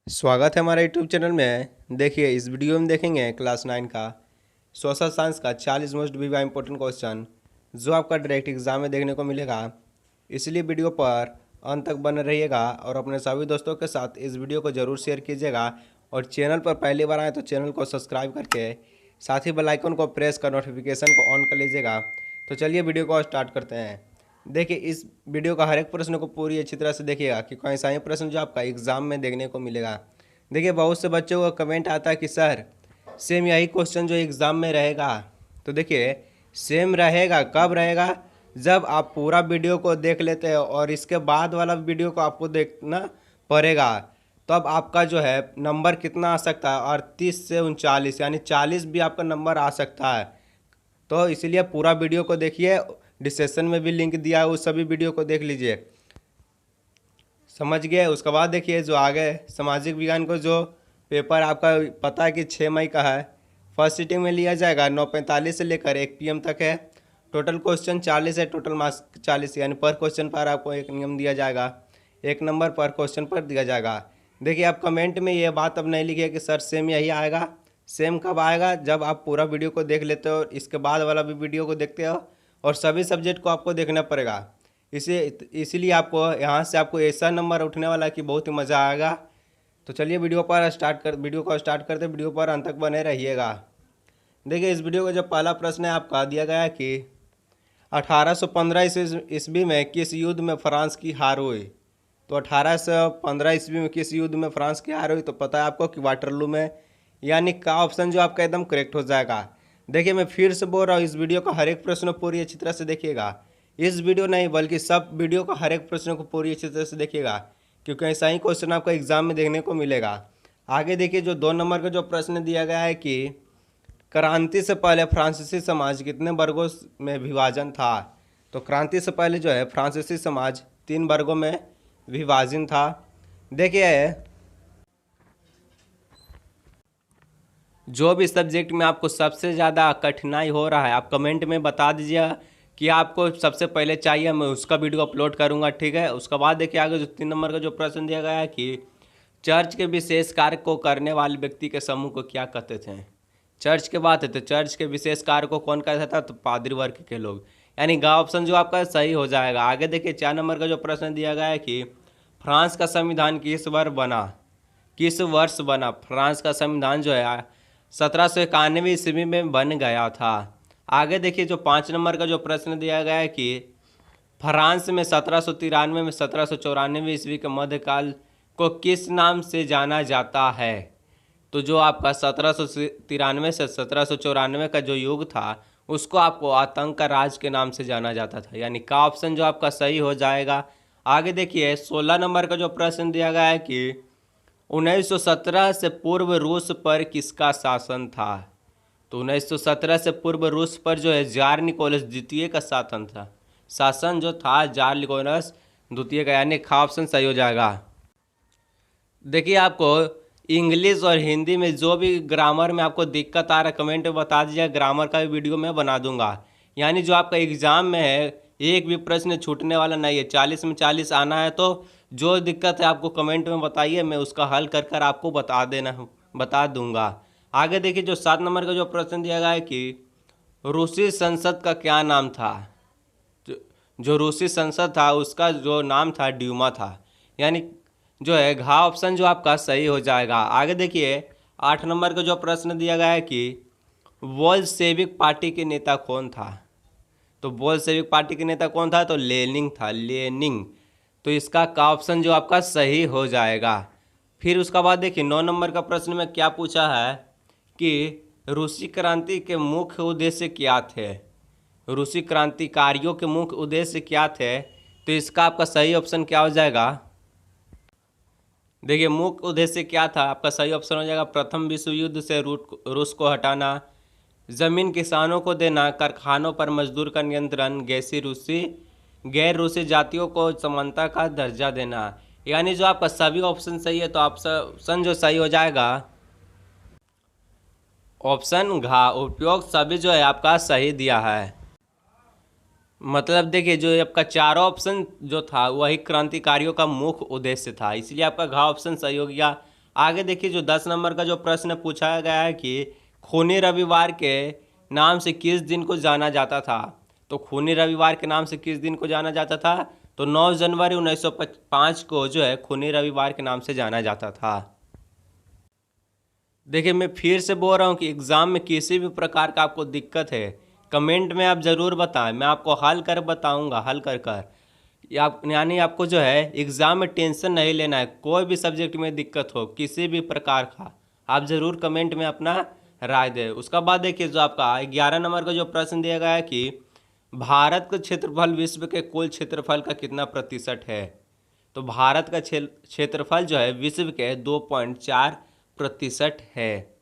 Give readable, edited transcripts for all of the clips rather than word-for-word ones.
स्वागत है हमारे यूट्यूब चैनल में। देखिए इस वीडियो में देखेंगे क्लास 9 का सोशल साइंस का 40 मोस्ट भी इंपॉर्टेंट क्वेश्चन जो आपका डायरेक्ट एग्जाम में देखने को मिलेगा। इसलिए वीडियो पर अंत तक बने रहिएगा और अपने सभी दोस्तों के साथ इस वीडियो को ज़रूर शेयर कीजिएगा। और चैनल पर पहली बार आए तो चैनल को सब्सक्राइब करके साथ ही बेल आइकन को प्रेस कर नोटिफिकेशन को ऑन कर लीजिएगा। तो चलिए वीडियो को स्टार्ट करते हैं। देखिए इस वीडियो का हर एक प्रश्न को पूरी अच्छी तरह से देखिएगा कि कौन सा ही प्रश्न जो आपका एग्जाम में देखने को मिलेगा। देखिए बहुत से बच्चों को कमेंट आता है कि सर सेम यही क्वेश्चन जो एग्ज़ाम में रहेगा। तो देखिए सेम रहेगा कब रहेगा, जब आप पूरा वीडियो को देख लेते हैं और इसके बाद वाला वीडियो को आपको देखना पड़ेगा। तो अब आपका जो है नंबर कितना आ सकता है, 38 से 39 यानी 40 भी आपका नंबर आ सकता है। तो इसलिए पूरा वीडियो को देखिए, डिस्क्रिप्शन में भी लिंक दिया है, उस सभी वीडियो को देख लीजिए। समझ गए। उसके बाद देखिए जो आगे सामाजिक विज्ञान को जो पेपर आपका पता है कि 6 मई का है, फर्स्ट सीटिंग में लिया जाएगा। 9:45 से लेकर 1 PM तक है। टोटल क्वेश्चन 40 है, टोटल मार्क्स 40 यानी पर क्वेश्चन पर आपको एक नियम दिया जाएगा, 1 नंबर पर क्वेश्चन पर दिया जाएगा। देखिए आप कमेंट में ये बात अब नहीं लिखिए कि सर सेम यही आएगा। सेम कब आएगा, जब आप पूरा वीडियो को देख लेते हो, इसके बाद वाला भी वीडियो को देखते हो और सभी सब्जेक्ट को आपको देखना पड़ेगा। इसीलिए आपको यहाँ से आपको ऐसा नंबर उठने वाला है कि बहुत ही मज़ा आएगा। तो चलिए वीडियो को स्टार्ट करते वीडियो पर अंत तक बने रहिएगा। देखिए इस वीडियो का जो पहला प्रश्न है आपका दिया गया है कि 1815 ईस्वी में किस युद्ध में फ्रांस की हार हुई। तो 1815 ईस्वी में किस युद्ध में फ्रांस की हार हुई, तो पता है आपको कि वाटरलू में, यानी का ऑप्शन जो आपका एकदम करेक्ट हो जाएगा। देखिए मैं फिर से बोल रहा हूँ, इस वीडियो का हर एक प्रश्न पूरी अच्छी तरह से देखिएगा। इस वीडियो नहीं बल्कि सब वीडियो का हर एक प्रश्न को पूरी अच्छी तरह से देखिएगा, क्योंकि ऐसा ही क्वेश्चन आपको एग्जाम में देखने को मिलेगा। आगे देखिए जो 2 नंबर का जो प्रश्न दिया गया है कि क्रांति से पहले फ्रांसीसी समाज कितने वर्गों में विभाजन था। तो क्रांति से पहले जो है फ्रांसीसी समाज 3 वर्गों में विभाजन था। देखिए जो भी सब्जेक्ट में आपको सबसे ज़्यादा कठिनाई हो रहा है आप कमेंट में बता दीजिए कि आपको सबसे पहले चाहिए, मैं उसका वीडियो अपलोड करूंगा, ठीक है। उसके बाद देखिए आगे जो 3 नंबर का जो प्रश्न दिया गया है कि चर्च के विशेष कार्य को करने वाले व्यक्ति के समूह को क्या कहते थे। चर्च के बात है तो चर्च के विशेष कार्य को कौन कहता था, तो पादरी वर्ग के लोग, यानी ग ऑप्शन जो आपका सही हो जाएगा। आगे देखिए 4 नंबर का जो प्रश्न दिया गया है कि फ्रांस का संविधान किस वर्ष बना। फ्रांस का संविधान जो है 1791 ईस्वी में बन गया था। आगे देखिए जो 5 नंबर का जो प्रश्न दिया गया है कि फ्रांस में 1793 में 1794 ईस्वी के मध्यकाल को किस नाम से जाना जाता है। तो जो आपका 1793 से 1794 का जो युग था उसको आपको आतंक का राज के नाम से जाना जाता था, यानी का ऑप्शन जो आपका सही हो जाएगा। आगे देखिए 16 नंबर का जो प्रश्न दिया गया है कि 1917 से पूर्व रूस पर किसका शासन था। तो 1917 से पूर्व रूस पर जो है जार निकोलस द्वितीय का शासन जो था जार निकोलस द्वितीय का, यानी खा ऑप्शन सही हो जाएगा। देखिए आपको इंग्लिश और हिंदी में जो भी ग्रामर में आपको दिक्कत आ रहा है कमेंट में बता दीजिए, ग्रामर का भी वीडियो मैं बना दूंगा। यानी जो आपका एग्जाम में है एक भी प्रश्न छूटने वाला नहीं है, 40 में 40 आना है। तो जो दिक्कत है आपको कमेंट में बताइए, मैं उसका हल कर आपको बता दूंगा। आगे देखिए जो 7 नंबर का जो प्रश्न दिया गया है कि रूसी संसद का क्या नाम था। जो रूसी संसद था उसका जो नाम था ड्यूमा था, यानी जो है घा ऑप्शन जो आपका सही हो जाएगा। आगे देखिए 8 नंबर का जो प्रश्न दिया गया है कि बोल्शेविक पार्टी के नेता कौन था। तो बोल्शेविक पार्टी के नेता कौन था, तो लेनिन था, लेनिन। तो इसका का ऑप्शन जो आपका सही हो जाएगा। फिर उसका बाद देखिए 9 नंबर का प्रश्न में क्या पूछा है कि रूसी क्रांति के मुख्य उद्देश्य क्या थे। रूसी क्रांतिकारियों के मुख्य उद्देश्य क्या थे, तो इसका आपका सही ऑप्शन क्या हो जाएगा। देखिए मुख्य उद्देश्य क्या था, आपका सही ऑप्शन हो जाएगा प्रथम विश्व युद्ध से रूस को हटाना, जमीन किसानों को देना, कारखानों पर मजदूर का नियंत्रण, गैर रूसी जातियों को समानता का दर्जा देना। यानी जो आपका सभी ऑप्शन सही है तो ऑप्शन जो सही हो जाएगा ऑप्शन घा, उपयोग सभी जो है आपका सही दिया है। मतलब देखिए जो आपका चारों ऑप्शन जो था वही क्रांतिकारियों का मुख्य उद्देश्य था, इसलिए आपका घा ऑप्शन सही हो गया। आगे देखिए जो 10 नंबर का जो प्रश्न पूछा गया है कि खूनी रविवार के नाम से किस दिन को जाना जाता था। तो खूनी रविवार के नाम से किस दिन को जाना जाता था, तो 9 जनवरी 1905 को जो है खूनी रविवार के नाम से जाना जाता था। देखिए मैं फिर से बोल रहा हूँ कि एग्ज़ाम में किसी भी प्रकार का आपको दिक्कत है, कमेंट में आप ज़रूर बताएं, मैं आपको हल कर बताऊँगा, हल कर कर यानी आपको जो है एग्ज़ाम में टेंशन नहीं लेना है। कोई भी सब्जेक्ट में दिक्कत हो किसी भी प्रकार का, आप ज़रूर कमेंट में अपना राय दें। उसका बाद देखिए जो आपका 11 नंबर का जो प्रश्न दिया गया है कि भारत का क्षेत्रफल विश्व के कुल क्षेत्रफल का कितना प्रतिशत है। तो भारत का क्षेत्रफल जो है विश्व के 2.4% है।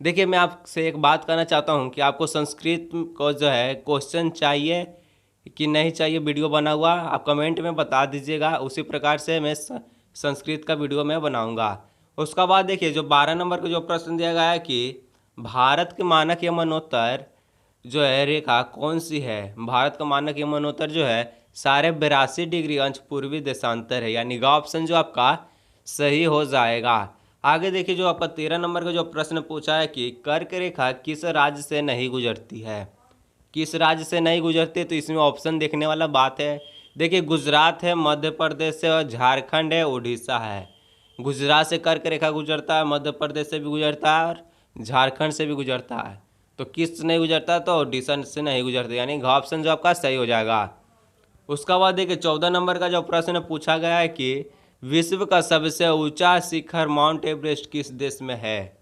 देखिए मैं आपसे एक बात करना चाहता हूँ कि आपको संस्कृत को जो है क्वेश्चन चाहिए कि नहीं चाहिए वीडियो बना हुआ, आप कमेंट में बता दीजिएगा, उसी प्रकार से मैं संस्कृत का वीडियो मैं बनाऊंगा। उसका बाद देखिए जो 12 नंबर का जो प्रश्न दिया गया है कि भारत के मानक यमनोत्तर जो है रेखा कौन सी है। भारत का मानक यमनोत्तर जो है 82.5 डिग्री अंश पूर्वी देशांतर है, यानी ग ऑप्शन जो आपका सही हो जाएगा। आगे देखिए जो आपका 13 नंबर का जो प्रश्न पूछा है कि कर्क रेखा किस राज्य से नहीं गुजरती है। किस राज्य से नहीं गुजरती, तो इसमें ऑप्शन देखने वाला बात है। देखिए गुजरात है, मध्य प्रदेश है, और झारखंड है, उड़ीसा है। गुजरात से कर्क रेखा गुजरता है, मध्य प्रदेश से भी गुजरता है और झारखंड से भी गुजरता है। तो किस से नहीं गुजरता, तो उड़ीसा से नहीं गुजरता, यानी घ ऑप्शन जो आपका सही हो जाएगा। उसका बाद देखिए 14 नंबर का जो प्रश्न पूछा गया है कि विश्व का सबसे ऊंचा शिखर माउंट एवरेस्ट किस देश में है।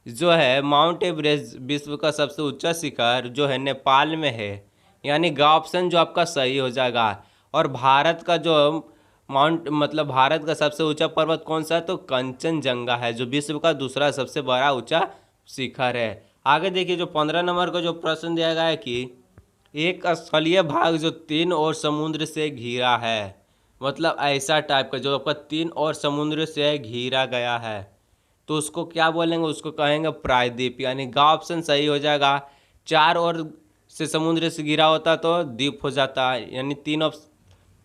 जो है माउंट एवरेस्ट विश्व का सबसे ऊंचा शिखर जो है नेपाल में है, यानी ग ऑप्शन जो आपका सही हो जाएगा। और भारत का जो भारत का सबसे ऊंचा पर्वत कौन सा है, तो कंचनजंगा है, जो विश्व का दूसरा सबसे बड़ा ऊंचा शिखर है। आगे देखिए जो 15 नंबर का जो प्रश्न दिया गया है कि एक स्थलीय भाग जो 3 और समुद्र से घिरा है, मतलब ऐसा टाइप का जो आपका 3 और समुद्र से घिरा गया है, तो उसको क्या बोलेंगे, उसको कहेंगे प्रायद्वीप, यानी ग ऑप्शन सही हो जाएगा। 4 और से समुद्र से घिरा होता तो द्वीप हो जाता, यानी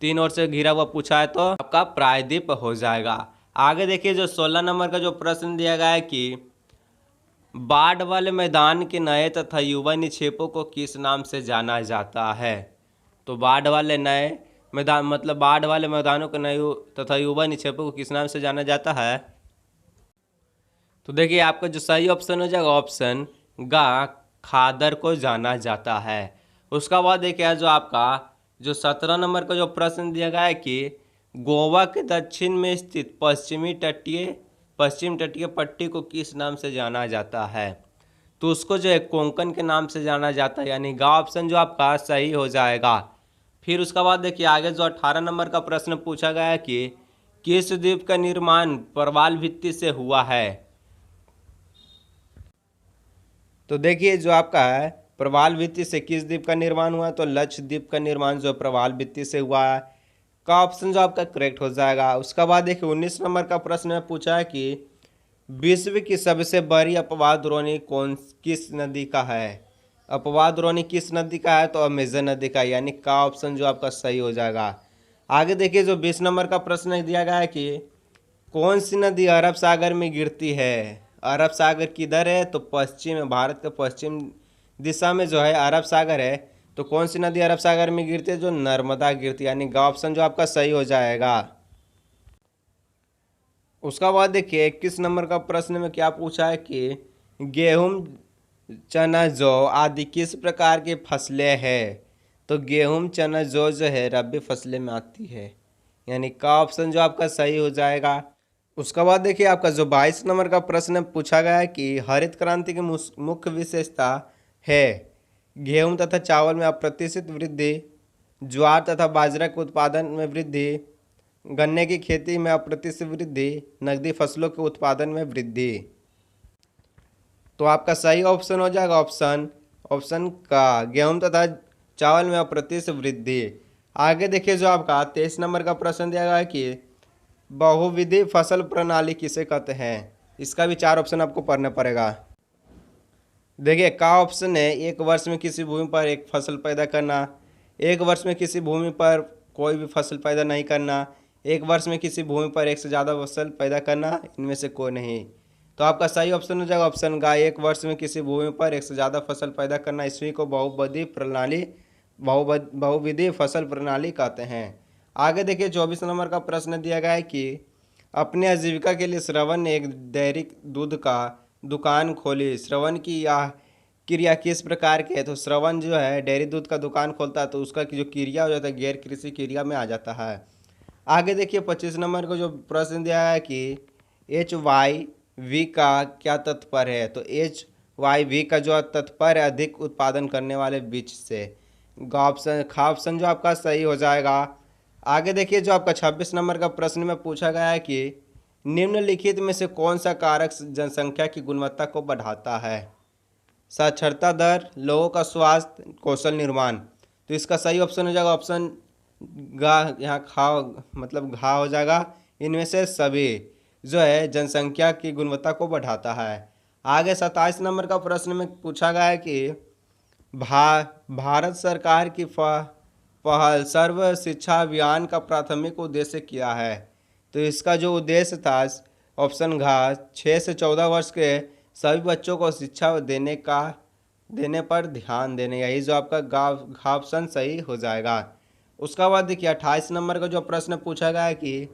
3 और से घिरा हुआ पूछा है तो आपका प्रायद्वीप हो जाएगा। आगे देखिए जो 16 नंबर का जो प्रश्न दिया गया है कि बाढ़ वाले मैदान के नए तथा युवा निक्षेपों को किस नाम से जाना जाता है। तो बाढ़ वाले नए मैदान बाढ़ वाले मैदानों के नए तथा युवा निक्षेपों को किस नाम से जाना जाता है। तो देखिए आपका जो सही ऑप्शन हो जाएगा ऑप्शन ग खादर को जाना जाता है। उसका बाद देखिए जो आपका जो 17 नंबर का जो प्रश्न दिया गया है कि गोवा के दक्षिण में स्थित पश्चिम तटीय पट्टी को किस नाम से जाना जाता है। तो उसको जो है कोंकण के नाम से जाना जाता है, यानी ग ऑप्शन जो आपका सही हो जाएगा। फिर उसका बाद देखिए आगे जो 18 नंबर का प्रश्न पूछा गया है कि किस द्वीप का निर्माण प्रवाल भित्ति से हुआ है। तो देखिए जो आपका है प्रवाल भित्ति से किस द्वीप का निर्माण हुआ, तो लक्षद्वीप का निर्माण जो प्रवाल भित्ति से हुआ है, का ऑप्शन जो आपका करेक्ट हो जाएगा। उसका बाद देखिए 19 नंबर का प्रश्न में पूछा है कि विश्व की सबसे बड़ी अपवाद द्रोणी किस नदी का है। अपवाद द्रोणी किस नदी का है, तो अमेजन नदी का, यानी का ऑप्शन जो आपका सही हो जाएगा। आगे देखिए जो 20 नंबर का प्रश्न दिया गया है कि कौन सी नदी अरब सागर में गिरती है। अरब सागर किधर है, तो पश्चिम में, भारत के पश्चिम दिशा में जो है अरब सागर है। तो कौन सी नदी अरब सागर में गिरती है, जो नर्मदा गिरती है, यानी ग ऑप्शन जो आपका सही हो जाएगा। उसका बाद देखिए 21 नंबर का प्रश्न में क्या पूछा है कि गेहूं, चना, जौ आदि किस प्रकार की फसलें हैं। तो गेहूं, चना, जौ जो है रबी फसलें में आती है, यानी का ऑप्शन जो आपका सही हो जाएगा। उसका बाद देखिए आपका जो 22 नंबर का प्रश्न पूछा गया है कि हरित क्रांति की मुख्य विशेषता है गेहूं तथा चावल में अप्रत्याशित वृद्धि, ज्वार तथा बाजरा के उत्पादन में वृद्धि, गन्ने की खेती में अप्रत्याशित वृद्धि, नकदी फसलों के उत्पादन में वृद्धि। तो आपका सही ऑप्शन हो जाएगा ऑप्शन का गेहूं तथा चावल में अप्रत्याशित वृद्धि। आगे देखिए जो आपका 23 नंबर का प्रश्न दिया गया है कि बहुविधि फसल प्रणाली किसे कहते हैं। इसका भी 4 ऑप्शन आपको पढ़ना पड़ेगा। देखिए का ऑप्शन है एक वर्ष में किसी भूमि पर एक फसल पैदा करना, एक वर्ष में किसी भूमि पर कोई भी फसल पैदा नहीं करना, एक वर्ष में किसी भूमि पर एक से ज़्यादा फसल पैदा करना, इनमें से कोई नहीं। तो आपका सही ऑप्शन हो जाएगा ऑप्शन ग, एक वर्ष में किसी भूमि पर एक से ज़्यादा फसल पैदा करना। इसी को बहुविधि फसल प्रणाली कहते हैं। आगे देखिए 24 नंबर का प्रश्न दिया गया है कि अपने आजीविका के लिए श्रवण ने एक डेयरी दूध का दुकान खोली। श्रवण की यह क्रिया किस प्रकार की है? तो श्रवण जो है डेयरी दूध का दुकान खोलता है तो उसका जो क्रिया हो जाता है गैर कृषि क्रिया में आ जाता है। आगे देखिए 25 नंबर को जो प्रश्न दिया है कि HYV का क्या तात्पर्य है? तो HYV का जो तात्पर्य है अधिक उत्पादन करने वाले बीज से। ऑप्शन जो आपका सही हो जाएगा। आगे देखिए जो आपका 26 नंबर का प्रश्न में पूछा गया है कि निम्नलिखित में से कौन सा कारक जनसंख्या की गुणवत्ता को बढ़ाता है? साक्षरता दर, लोगों का स्वास्थ्य, कौशल निर्माण। तो इसका सही ऑप्शन हो जाएगा ऑप्शन गा, यहाँ घा हो जाएगा। इनमें से सभी जो है जनसंख्या की गुणवत्ता को बढ़ाता है। आगे 27 नंबर का प्रश्न में पूछा गया है कि भारत सरकार की पहल सर्व शिक्षा अभियान का प्राथमिक उद्देश्य क्या है? तो इसका जो उद्देश्य था ऑप्शन घ 6 से 14 वर्ष के सभी बच्चों को शिक्षा देने पर ध्यान देने, यही जो आपका घ ऑप्शन सही हो जाएगा। उसका बाद देखिए 28 नंबर का जो प्रश्न पूछा गया है कि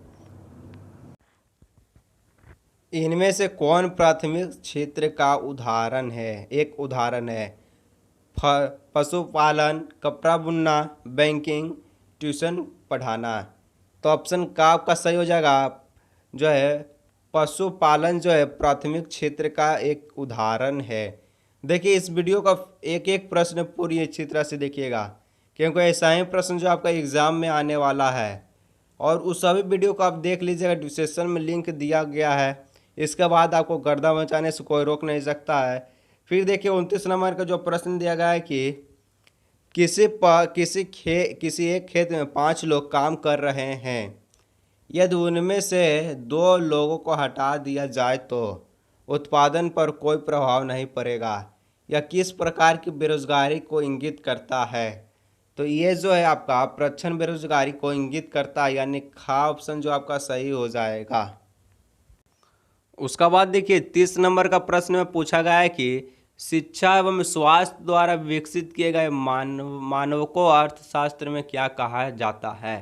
इनमें से कौन प्राथमिक क्षेत्र का उदाहरण है? एक उदाहरण है पशुपालन, कपड़ा बुनना, बैंकिंग, ट्यूशन पढ़ाना। तो ऑप्शन का आपका सही हो जाएगा जो है पशुपालन जो है प्राथमिक क्षेत्र का एक उदाहरण है। देखिए इस वीडियो का एक एक प्रश्न पूरी अच्छी तरह से देखिएगा क्योंकि ऐसा ही प्रश्न जो आपका एग्ज़ाम में आने वाला है। और उस सभी वीडियो को आप देख लीजिएगा, डिस्क्रिप्शन में लिंक दिया गया है। इसके बाद आपको गर्दा मचाने से कोई रोक नहीं सकता है। फिर देखिए 29 नंबर का जो प्रश्न दिया गया है कि किसी एक खेत में 5 लोग काम कर रहे हैं, यदि उनमें से 2 लोगों को हटा दिया जाए तो उत्पादन पर कोई प्रभाव नहीं पड़ेगा। यह किस प्रकार की बेरोजगारी को इंगित करता है? तो ये जो है आपका प्रच्छन्न बेरोजगारी को इंगित करता है, यानी खा ऑप्शन जो आपका सही हो जाएगा। उसका बाद देखिए 30 नंबर का प्रश्न में पूछा गया है कि शिक्षा एवं स्वास्थ्य द्वारा विकसित किए गए मानव को अर्थशास्त्र में क्या कहा जाता है?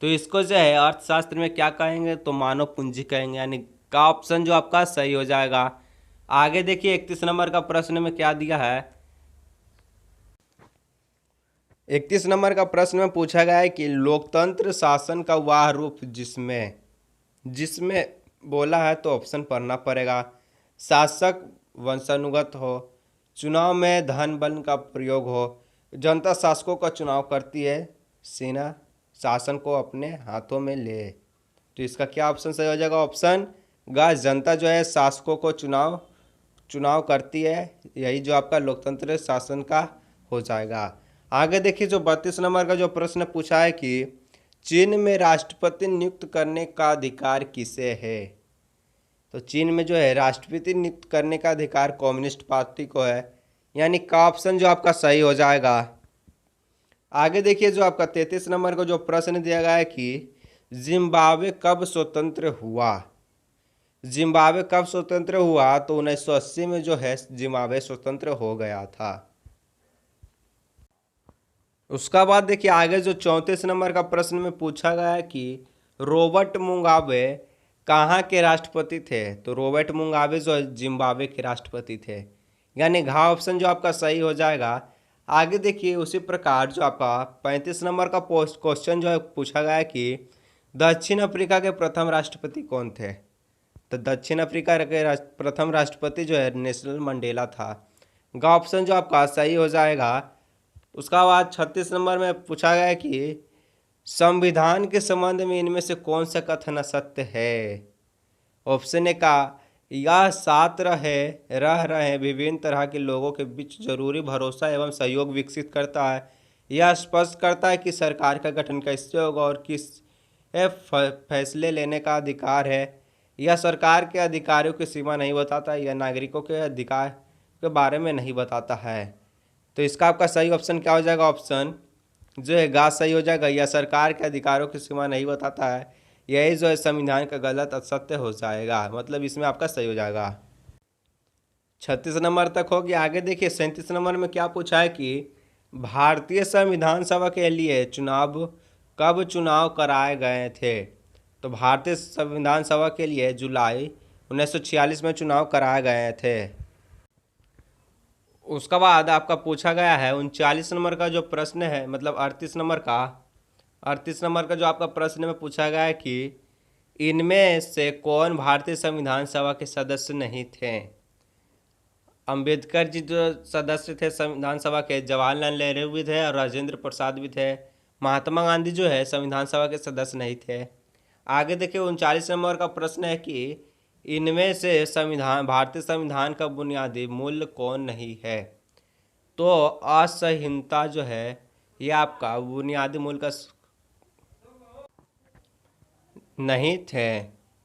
तो इसको जो है अर्थशास्त्र में क्या कहेंगे? तो मानव पूंजी कहेंगे, यानी का ऑप्शन जो आपका सही हो जाएगा। आगे देखिए 31 नंबर का प्रश्न में क्या दिया है। 31 नंबर का प्रश्न में पूछा गया है कि लोकतंत्र शासन का वह रूप जिसमें बोला है, तो ऑप्शन पढ़ना पड़ेगा। शासक वंशानुगत हो, चुनाव में धन बल का प्रयोग हो, जनता शासकों का चुनाव करती है, सेना शासन को अपने हाथों में ले। तो इसका क्या ऑप्शन सही हो जाएगा? ऑप्शन ग, जनता जो है शासकों को चुनाव करती है, यही जो आपका लोकतंत्र शासन का हो जाएगा। आगे देखिए जो 32 नंबर का जो प्रश्न पूछा है कि चीन में राष्ट्रपति नियुक्त करने का अधिकार किसे है? तो चीन में जो है राष्ट्रपति नियुक्त करने का अधिकार कम्युनिस्ट पार्टी को है, यानी का ऑप्शन जो आपका सही हो जाएगा। आगे देखिए जो आपका 33 नंबर का जो प्रश्न दिया गया है कि जिम्बाब्वे कब स्वतंत्र हुआ? जिम्बाब्वे कब स्वतंत्र हुआ? तो 1980 में जो है जिम्बाब्वे स्वतंत्र हो गया था। उसका बाद देखिए आगे जो 34 नंबर का प्रश्न में पूछा गया है कि रॉबर्ट मुगाबे कहाँ के राष्ट्रपति थे? तो रॉबर्ट मुगाबे जो जिम्बाब्वे के राष्ट्रपति थे, यानी घा ऑप्शन जो आपका सही हो जाएगा। आगे देखिए उसी प्रकार जो आपका 35 नंबर का क्वेश्चन जो है पूछा गया है कि दक्षिण अफ्रीका के प्रथम राष्ट्रपति कौन थे? तो दक्षिण अफ्रीका के प्रथम राष्ट्रपति जो है नेल्सन मंडेला था। घा ऑप्शन जो आपका सही हो जाएगा। उसका बाद 36 नंबर में पूछा गया है कि संविधान के संबंध में इनमें से कौन सा कथन असत्य है? ऑप्शन ए का यह साथ रह रहे विभिन्न तरह के लोगों के बीच जरूरी भरोसा एवं सहयोग विकसित करता है। यह स्पष्ट करता है कि सरकार का गठन कैसे होगा और किस फैसले लेने का अधिकार है। यह सरकार के अधिकारों की सीमा नहीं बताता, यह नागरिकों के अधिकार के बारे में नहीं बताता है। तो इसका आपका सही ऑप्शन क्या हो जाएगा? ऑप्शन जो है गा सही हो जाएगा। यह सरकार के अधिकारों की सीमा नहीं बताता है, यही जो है संविधान का गलत असत्य हो जाएगा, मतलब इसमें आपका सही हो जाएगा। 36 नंबर तक हो गया। आगे देखिए 37 नंबर में क्या पूछा है कि भारतीय संविधान सभा के लिए कब चुनाव कराए गए थे। तो भारतीय संविधान सभा के लिए जुलाई 1946 में चुनाव कराए गए थे। उसके बाद आपका पूछा गया है 39 नंबर का जो प्रश्न है, मतलब 38 नंबर का जो आपका प्रश्न में पूछा गया है कि इनमें से कौन भारतीय संविधान सभा के सदस्य नहीं थे। अंबेडकर जी जो सदस्य थे संविधान सभा के, जवाहरलाल नेहरू भी थे और राजेंद्र प्रसाद भी थे। महात्मा गांधी जो है संविधान सभा के सदस्य नहीं थे। आगे देखिए 39 नंबर का प्रश्न है कि इनमें से भारतीय संविधान का बुनियादी मूल्य कौन नहीं है। तो असंहिता जो है ये आपका बुनियादी मूल्य का नहीं थे।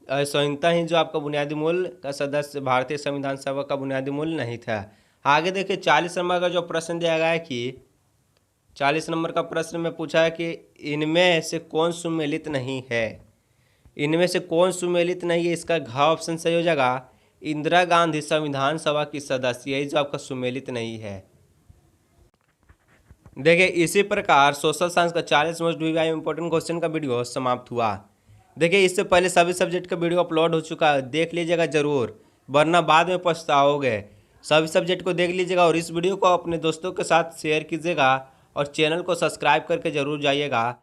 असंहिता ही जो आपका बुनियादी मूल्य का सदस्य भारतीय संविधान सभा का बुनियादी मूल्य नहीं था। आगे देखिए 40 नंबर का जो प्रश्न दिया गया है कि 40 नंबर का प्रश्न में पूछा है कि इनमें से कौन सुमेलित नहीं है। इनमें से कौन सुमेलित नहीं है, इसका घ ऑप्शन सही हो जाएगा इंदिरा गांधी संविधान सभा की सदस्य, यही जो आपका सुमेलित नहीं है। देखिए इसी प्रकार सोशल साइंस का 40 मोस्ट वीआई इंपॉर्टेंट क्वेश्चन का वीडियो समाप्त हुआ। देखिए इससे पहले सभी सब्जेक्ट का वीडियो अपलोड हो चुका है, देख लीजिएगा ज़रूर, वरना बाद में पछताओगे। सभी सब्जेक्ट को देख लीजिएगा और इस वीडियो को अपने दोस्तों के साथ शेयर कीजिएगा और चैनल को सब्सक्राइब करके ज़रूर जाइएगा।